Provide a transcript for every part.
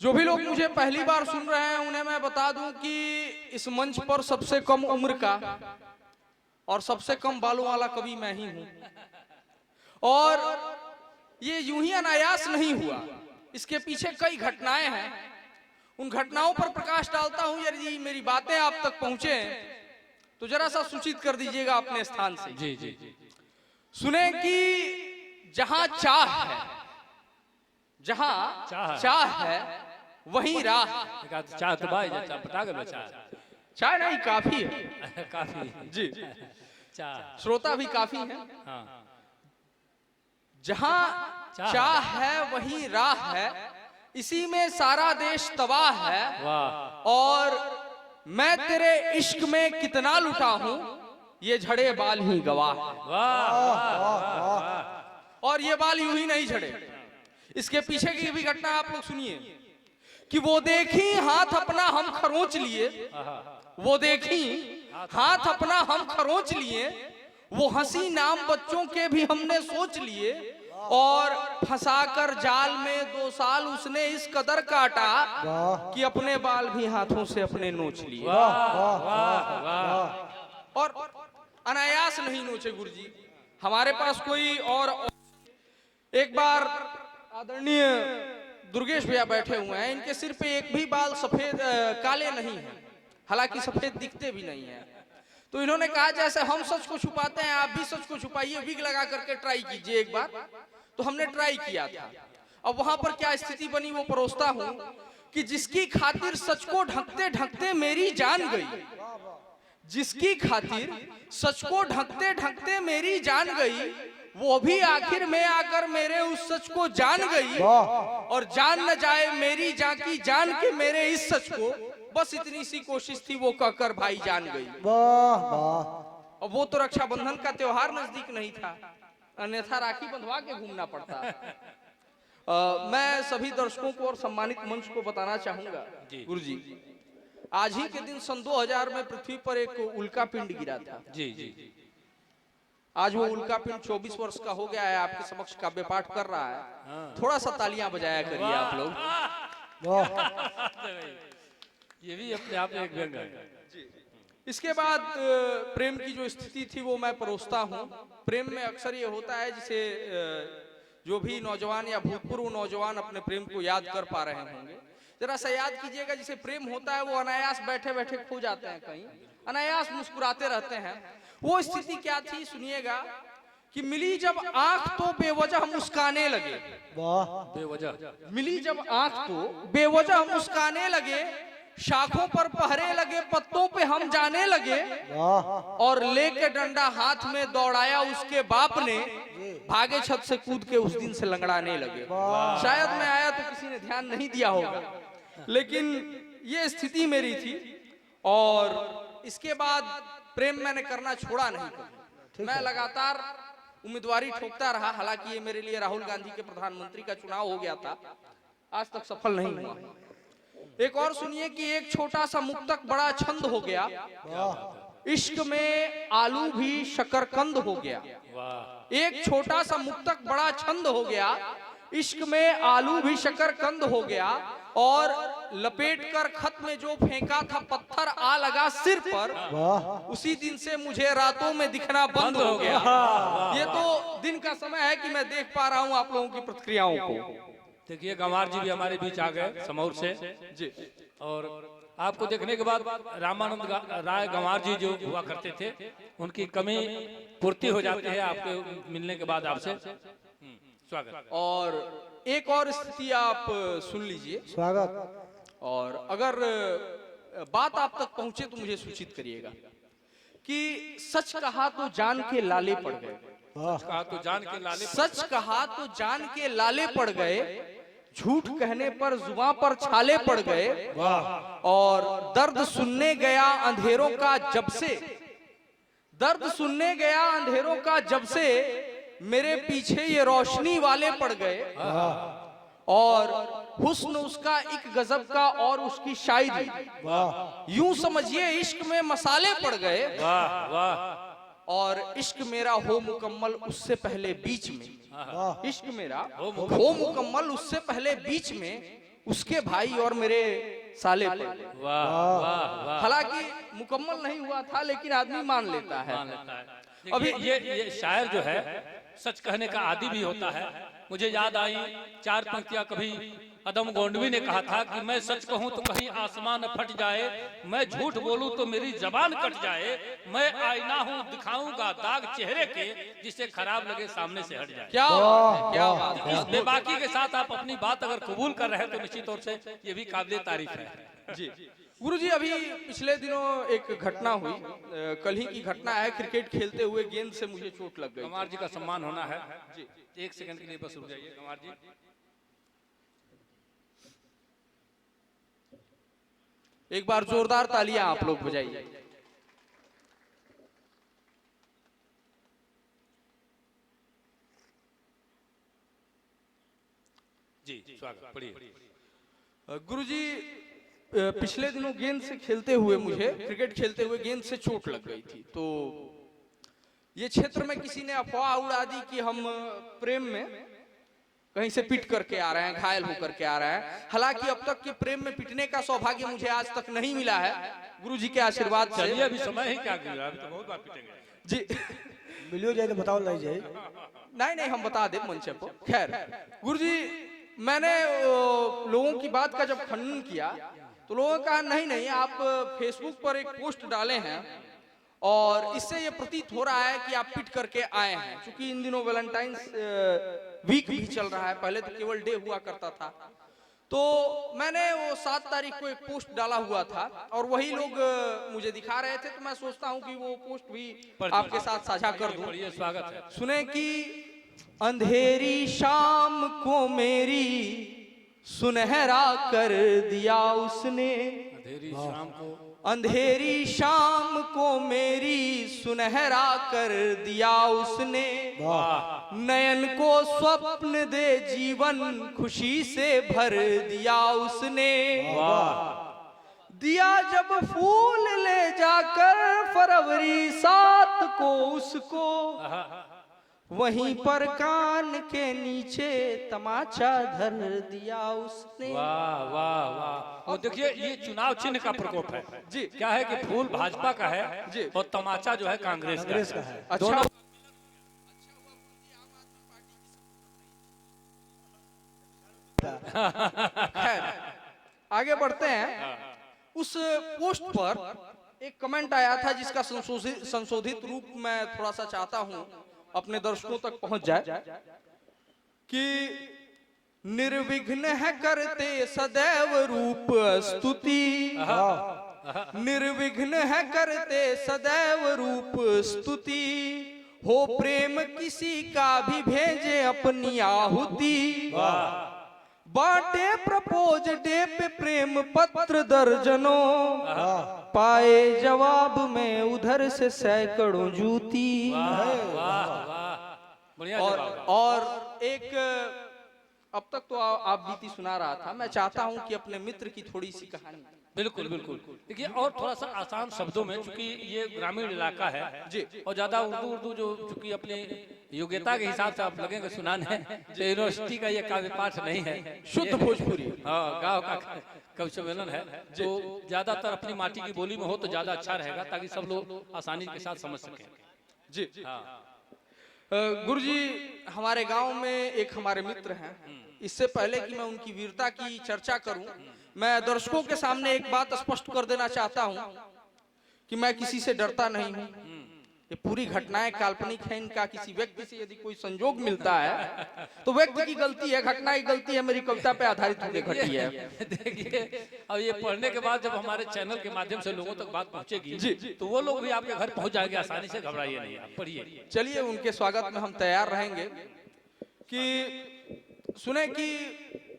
जो भी लोग मुझे पहली बार सुन रहे हैं उन्हें मैं बता दूं कि इस मंच पर सबसे कम उम्र का और सबसे कम बालों वाला कवि मैं ही हूं। और ये यूं ही अनायास नहीं हुआ, इसके पीछे कई घटनाएं हैं। उन घटनाओं पर प्रकाश डालता हूं। यदि मेरी बातें आप तक पहुंचे तो जरा सा सूचित कर दीजिएगा अपने स्थान से। जी जी सुने कि जहां चाह है, जहां चाह है वहीं राह। चाह तो भाई बता गए चाह चाय नहीं काफी है। काफी जी चाह श्रोता भी काफी है। हाँ जहां चाह है वहीं राह है, इसी में सारा देश तबाह है। वाह और मैं तेरे इश्क में कितना लुटा हूं, ये झड़े बाल ही गवाह है। वाह और ये बाल यूं ही नहीं झड़े, इसके पीछे की भी घटना आप लोग सुनिए कि वो देखी हाथ अपना हम खरोंच लिए, वो देखी हाथ अपना हम खरोंच लिए, वो हंसी नाम बच्चों के भी हमने सोच लिए, और फंसाकर जाल में 2 साल उसने इस कदर काटा कि अपने बाल भी हाथों से अपने नोच लिए। और अनायास नहीं नोचे गुरुजी, हमारे पास कोई और। एक बार आदरणीय दुर्गेश भैया बैठे हुए हैं, इनके सिर पे एक भी बाल सफेद काले नहीं है, हालांकि सफेद दिखते भी नहीं है। तो इन्होंने कहा जैसे हम सच को छुपाते हैं आप भी सच को छुपाइए, विग लगा करके ट्राई कीजिए एक बार। तो हमने ट्राई किया था। अब वहां पर क्या स्थिति बनी वो परोसता हूं कि जिसकी खातिर सच को ढकते ढकते मेरी जान गई, जिसकी खातिर सच को ढकते ढकते मेरी जान गई, वो भी आखिर में आकर मेरे उस सच को जान गई। और जान न जाए मेरी जाकी जान के मेरे इस सच को, बस इतनी सी कोशिश थी वो कहकर भाई जान गई। और वो तो रक्षाबंधन का त्योहार नजदीक नहीं था, अन्यथा राखी बंधवा के घूमना पड़ता। मैं सभी दर्शकों को और सम्मानित मंच को बताना चाहूंगा गुरुजी, आज ही के दिन सन 2000 में पृथ्वी पर एक उल्का पिंड गिरा था। जी जी आज वो उल्का पिंड 24 वर्ष का हो गया है, आपके समक्ष काव्य पाठ कर रहा है। थोड़ा सा तालियां बजाया करिए आप लोग। ये भी अपने आप में एक व्यंग है। इसके बाद प्रेम की जो स्थिति थी वो मैं परोसता हूँ। प्रेम में अक्सर ये होता है जिसे जो भी नौजवान या भूतपूर्व नौजवान अपने प्रेम को याद कर पा रहे होंगे, जरा सा याद कीजिएगा। जिसे प्रेम होता है वो अनायास बैठे बैठे खो जाते हैं, कहीं अनायास मुस्कुराते रहते हैं। वो स्थिति क्या थी सुनिएगा कि मिली जब आंख तो बेवजह मुस्काने लगे। बेवजह मिली जब आंख तो बेवजह मुस्काने लगे, शाखों पर पहरे लगे, पत्तों पे हम जाने लगे, और लेके डंडा हाथ में दौड़ाया उसके बाप ने, भागे छत से कूद के उस दिन से लंगड़ाने लगे। शायद मैं आया तो किसी ने ध्यान नहीं दिया होगा, लेकिन ये स्थिति मेरी थी। और इसके बाद प्रेम मैंने करना छोड़ा नहीं, मैं लगातार उम्मीदवारी ठोकता रहा। हालांकि ये मेरे लिए राहुल गांधी के प्रधानमंत्री का चुनाव हो गया था, आज तक सफल नहीं हुआ। एक और सुनिए कि एक छोटा सा मुक्तक बड़ा छंद हो गया, इश्क में आलू भी शकरकंद हो गया। एक छोटा सा मुक्तक बड़ा छंद हो गया, इश्क में आलू भी शकरकंद हो गया, और लपेट कर खत में जो फेंका था पत्थर आ लगा सिर पर, उसी दिन से मुझे रातों में दिखना बंद हो गया। ये तो दिन का समय है कि मैं देख पा रहा हूँ आप लोगों की प्रतिक्रियाओं को। देखिए गंवार जी भी हमारे बीच आ गए समौर से जी। और आपको देखने के बाद रामानंद राय गंवार जी जो हुआ करते थे, उनकी कमी पूर्ति हो जाती है आपके मिलने के बाद आपसे। स्वागत। और एक और स्थिति आप सुन लीजिए। स्वागत। और अगर बात आप तक पहुंचे तो मुझे सूचित करिएगा कि सच कहा तो जान के लाले पड़ गए, कहा तो जान के लाले, सच कहा तो जान के लाले पड़ गए, झूठ कहने पर जुबान पर छाले पड़ गए, और दर्द सुनने गया अंधेरों का जब से, दर्द सुनने गया अंधेरों का जब से, मेरे पीछे ये रोशनी वाले पड़ गए, और हुस्न उसका एक गजब का और उसकी शायरी, यूं समझिए इश्क में मसाले पड़ गए। वाह वाह। और इश्क मेरा हो मुकम्मल उससे पहले बीच में, इश्क मेरा हो मुकम्मल उससे पहले बीच में, उसके भाई और मेरे साले पर। वाह वाह वाह, हालांकि मुकम्मल नहीं हुआ था, लेकिन आदमी मान लेता है। मान लेता है। अभी ये शायर जो है सच कहने का आदी भी होता है। मुझे याद आई 4 पंक्तियां कभी अदम गोंडवी ने कहा था कि मैं सच कहूं तो कहीं आसमान न फट जाए, मैं झूठ बोलूं तो मेरी जबान कट जाए, मैं आईना हूं दिखाऊंगा दाग चेहरे के, जिसे खराब लगे सामने से हट जाए। क्या बात है, क्या बात है। इस बेबाकी के साथ आप अपनी बात अगर कबूल कर रहे हैं तो निश्चित तौर से ये भी काबिल तारीफ है। जी गुरुजी, अभी पिछले दिनों एक घटना हुई, कल ही की घटना है। क्रिकेट खेलते हुए गेंद से मुझे चोट लग गई। गंवार जी का सम्मान होना है जी। 1 सेकंड के लिए बस रुक जाइए गंवार जी। एक बार जोरदार तालियां आप लोग बजाइए। जी स्वागत, पढ़िए। गुरुजी, पिछले दिनों गेंद से खेलते हुए मुझे, क्रिकेट खेलते हुए गेंद से चोट लग गई थी। तो ये क्षेत्र में किसी ने अफवाह उड़ा दी कि हम प्रेम में कहीं से पिट करके आ रहे हैं, घायल होकर के आ रहे हैं। हालांकि अब तक के प्रेम में पिटने का सौभाग्य मुझे आज तक नहीं मिला है, गुरुजी के आशीर्वाद से। चलिए अभी समय ही क्या गिरा, अभी तो बहुत बार पिटेंगे। जी मिलियो जाए तो बताओ लाई जाए। नहीं, हम बता दे मंच पर। खैर गुरुजी, मैंने लोगों की बात का जब खंडन किया तो लोगों ने कहा नहीं, आप फेसबुक पर एक पोस्ट डाले हैं और इससे ये प्रतीत हो रहा है कि आप पिट करके आए हैं। क्योंकि इन दिनों वैलेंटाइंस वीक भी चल रहा है, पहले तो केवल डे हुआ करता था। तो मैंने वो 7 तारीख को एक पोस्ट डाला हुआ था और वही लोग मुझे दिखा रहे थे। तो मैं सोचता हूँ कि वो पोस्ट भी आपके साथ साझा कर दूं। पढ़िए, स्वागत है। सुने कि अंधेरी शाम को मेरी सुनहरा कर दिया उसने, अंधेरी शाम को, अंधेरी शाम को मेरी सुनहरा कर दिया उसने, नयन को स्वप्न दे जीवन खुशी से भर दिया उसने, दिया जब फूल ले जाकर फरवरी 7 को उसको, वहीं पर कान के नीचे तमाचा धर दिया उसने। वाह वाह वाह। और देखिए ये चुनाव चिन्ह का प्रकोप है जी। क्या है कि फूल भाजपा का है जी। और तमाचा जो है कांग्रेस का है। अच्छा, दोनों खैर आगे बढ़ते हैं। उस पोस्ट पर एक कमेंट आया था जिसका संशोधित रूप मैं थोड़ा सा चाहता हूं अपने दर्शकों तक पहुंच जाए कि निर्विघ्न है करते सदैव रूप स्तुति, निर्विघ्न है करते सदैव रूप स्तुति, हो प्रेम किसी का भी भेजे अपनी आहुति, बाटे प्रपोज डे पे प्रेम पत्र दर्जनों, पाए जवाब में उधर से सैकड़ों जूती। बढ़िया और जवाब। और एक अब तक तो आप बीती सुना रहा था, मैं चाहता हूं कि अपने मित्र की थोड़ी सी कहानी। बिल्कुल बिल्कुल। देखिए और थोड़ा सा आसान शब्दों में, चूंकि ये ग्रामीण इलाका है जी। और ज्यादा उर्दू जो चूंकि अपनी योग्यता के हिसाब से आप लगेंगे सुनाने, तो यूनिवर्सिटी का ये काव्य पाठ नहीं है, शुद्ध भोजपुरी। हाँ, गाँव का कवि सम्मेलन है, तो ज्यादातर अपनी माटी की बोली में हो तो ज्यादा अच्छा रहेगा ताकि सब लोग आसानी के साथ समझ सकें। जी हाँ गुरुजी, हमारे गांव में एक हमारे मित्र हैं। इससे पहले कि मैं उनकी वीरता की चर्चा करूं, मैं दर्शकों के सामने एक बात स्पष्ट कर देना चाहता हूं कि मैं किसी से डरता नहीं हूं। ये पूरी घटनाएं काल्पनिक है। इनका किसी व्यक्ति से यदि कोई संजोग मिलता है तो व्यक्ति की गलती है, घटना की गलती है, मेरी कविता पे आधारित होकर घटी है। देखिए अब ये पढ़ने के बाद जब हमारे चैनल के माध्यम से लोगों तक बात पहुंचेगी जी। तो वो लोग भी आपके घर पहुंच जाएंगे आसानी से, घबराइए नहीं, आप पढ़िए। चलिए उनके स्वागत में हम तैयार रहेंगे कि सुने कि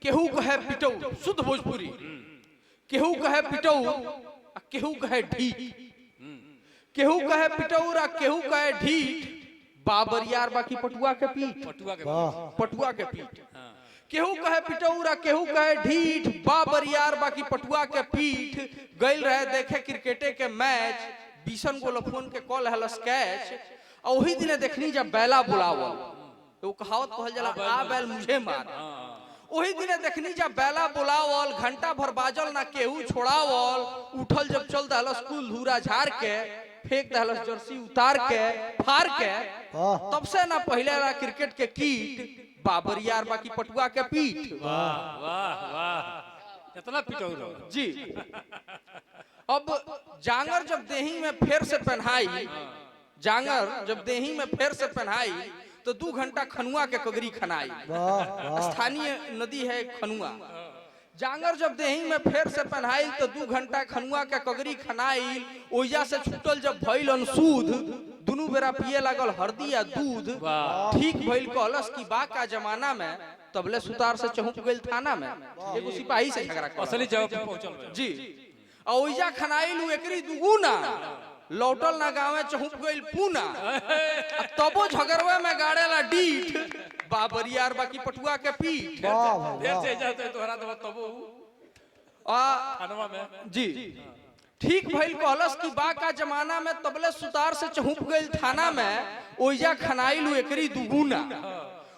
केहू कहे पिटऊ, शुद्ध भोजपुरी, केहू कहे पिटऊ, केहू कहे ढीठ, केहू कहे पिटौरा, केहू कहे ढीठ, बाबर यार बाकी पटुआ के पीठ, पटुआ के पीठ। केहू कहे पिटौरा, केहू कहे ढीठ, बाबर यार बाकी पटुआ के पीठ, गइल रहे देखे क्रिकेटे के मैच, 20 गो लफोन के कॉल हलस कैच, और वही दिन देखनी जब बैला बुलावल, तो कहावत कहल जाला आ बैल मुझे मार। वही दिने देखनी जब बेला बुलावल घंटा भर बाजल ना केहू छोड़ावल उठल जब चल दहल स्कूल धूरा झाड़ के फेंक दहल जर्सी उतार के फाड़ के तब से ना पहले ला क्रिकेट के कीट बाबर यार बाकी पटुआ के पीठ। वाह वाह वाह इतना पिटो जी। अब जांगर जब देही में फेर से पहनाई, जांगर जब देही में फेर से पहनाई तो 2 घंटा खनुआ के कगरी खनाई। स्थानीय नदी है खनुआ। जांगर जब देही में फेर से पहनाई तो 2 घंटा खनुआ के कगरी खनाई। ओइजा से छूटल जब भइल अनसूद दुनू बेरा पिए लागल हरदी या दूध। ठीक भइल कहलस की बा का जमाना में तबले सुतार से चहुप गइल थाना में एगो सिपाही से झगड़ा कर असली जवाब पे पहुंचल जी। ओइजा खनाइल एकरी दुगुना लौटल ना गावे चहुप गइल पूना। तबो झगड़वे में गाड़ेला डीठ बाबरियार बाकी पटुआ के पीठ। देर से जाते तोहरा दबा तबो खानवा में जी। ठीक भइल कहलस की बा का जमाना में तबले सुतार से चहुप गइल थाना में ओइजा खनाइल एकरी दुगुना।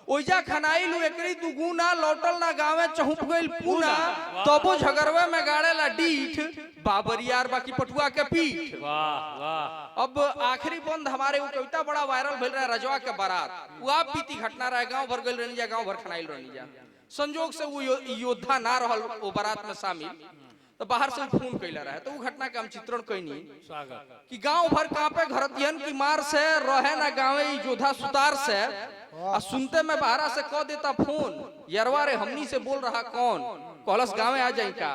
ओइजा खनाइल एकरी दुगुना लौटल ना गावे चहुप गइल पूना। तबो झगड़वे में गाड़ेला डीठ बाबरियार बाकी पटुआ के पीठ। वाह वाह। अब आखिरी बंद हमारे वो कविता बड़ा वायरल भेल रहा रजवा के बारात। वो आप बीती घटना रहे गांव भर गइल रहनी जा, गांव भर खनाइल रहनी जा। संजोग से वो योद्धा ना रहल वो बारात में शामिल तो बाहर से फोन कैला रहे तो वो घटना का हम चित्रण कैनी स्वागत कि गांव भर कांपे घरतियन की मार से रहे ना गावे योद्धा सुतार से। आ सुनते में बाहर से कह देता फोन यरवा रे हमनी से बोल रहा कौन कहलस गावे आ जाई का।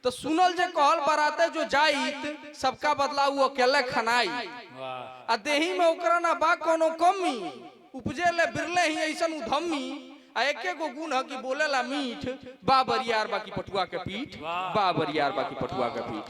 तो सुनल जे कहल बराते जो जाइत सबका बदला वो अकेले खनाई। आ देही में ओकरा ना बा कोनो कमी उपजे ले बिरले ही ऐसन उधम्मी। आ एके गो गुण है कि बोलेला मीठ बाबरियार बाकी पटुआ के पीठ बाबरियार बाकी पटुआ के पीठ।